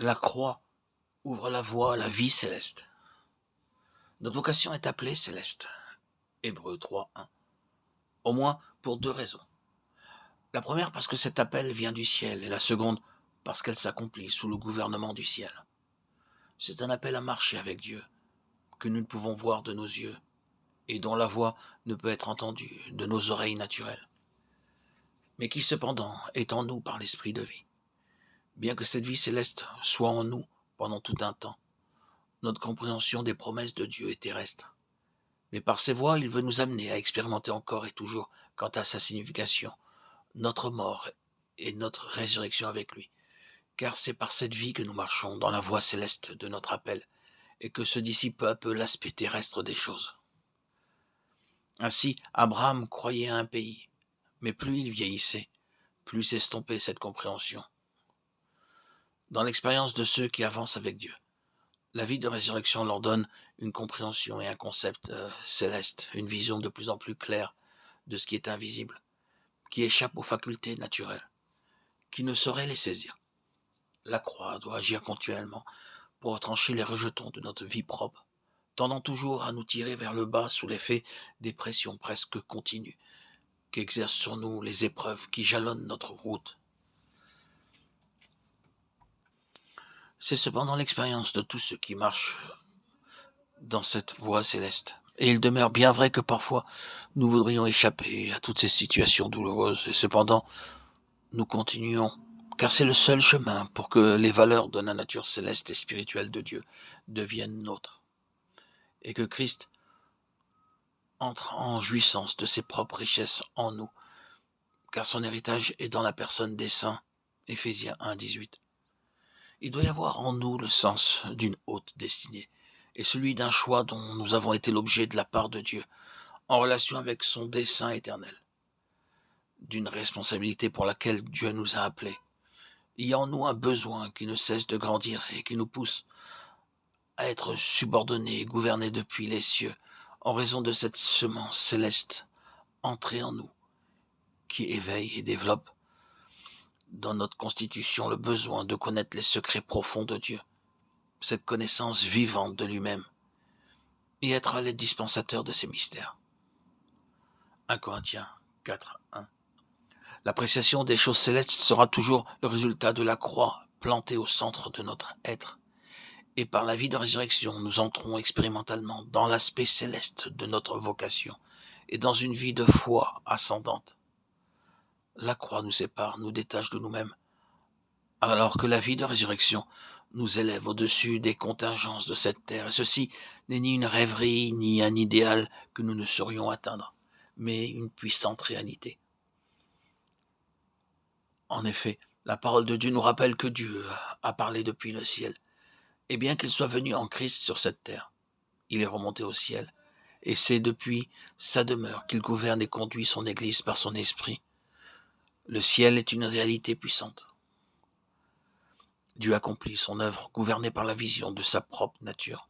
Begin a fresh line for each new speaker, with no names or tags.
La croix ouvre la voie à la vie céleste. Notre vocation est appelée céleste. Hébreux 3:1. Au moins pour 2 raisons. La première parce que cet appel vient du ciel et la seconde parce qu'elle s'accomplit sous le gouvernement du ciel. C'est un appel à marcher avec Dieu, que nous ne pouvons voir de nos yeux et dont la voix ne peut être entendue de nos oreilles naturelles, mais qui cependant est en nous par l'esprit de vie. Bien que cette vie céleste soit en nous pendant tout un temps, notre compréhension des promesses de Dieu est terrestre. Mais par ses voies, il veut nous amener à expérimenter encore et toujours, quant à sa signification, notre mort et notre résurrection avec lui. Car c'est par cette vie que nous marchons dans la voie céleste de notre appel, et que se dissipe peu à peu l'aspect terrestre des choses. Ainsi, Abraham croyait à un pays, mais plus il vieillissait, plus s'estompait cette compréhension. Dans l'expérience de ceux qui avancent avec Dieu, la vie de résurrection leur donne une compréhension et un concept céleste, une vision de plus en plus claire de ce qui est invisible, qui échappe aux facultés naturelles, qui ne saurait les saisir. La croix doit agir continuellement pour retrancher les rejetons de notre vie propre, tendant toujours à nous tirer vers le bas sous l'effet des pressions presque continues qu'exercent sur nous les épreuves qui jalonnent notre route. C'est cependant l'expérience de tous ceux qui marchent dans cette voie céleste. Et il demeure bien vrai que parfois nous voudrions échapper à toutes ces situations douloureuses, et cependant nous continuons, car c'est le seul chemin pour que les valeurs de la nature céleste et spirituelle de Dieu deviennent nôtres, et que Christ entre en jouissance de ses propres richesses en nous, car son héritage est dans la personne des saints. Éphésiens 1:18. Il doit y avoir en nous le sens d'une haute destinée, et celui d'un choix dont nous avons été l'objet de la part de Dieu, en relation avec son dessein éternel, d'une responsabilité pour laquelle Dieu nous a appelés. Il y a en nous un besoin qui ne cesse de grandir et qui nous pousse à être subordonnés et gouvernés depuis les cieux, en raison de cette semence céleste entrée en nous, qui éveille et développe dans notre constitution le besoin de connaître les secrets profonds de Dieu, cette connaissance vivante de lui-même, et être les dispensateurs de ces mystères. 1 Corinthiens 4:1. L'appréciation des choses célestes sera toujours le résultat de la croix plantée au centre de notre être, et par la vie de résurrection, nous entrons expérimentalement dans l'aspect céleste de notre vocation, et dans une vie de foi ascendante. La croix nous sépare, nous détache de nous-mêmes, alors que la vie de résurrection nous élève au-dessus des contingences de cette terre. Et ceci n'est ni une rêverie, ni un idéal que nous ne saurions atteindre, mais une puissante réalité. En effet, la parole de Dieu nous rappelle que Dieu a parlé depuis le ciel, et bien qu'il soit venu en Christ sur cette terre, il est remonté au ciel, et c'est depuis sa demeure qu'il gouverne et conduit son Église par son esprit. Le ciel est une réalité puissante. Dieu accomplit son œuvre gouvernée par la vision de sa propre nature.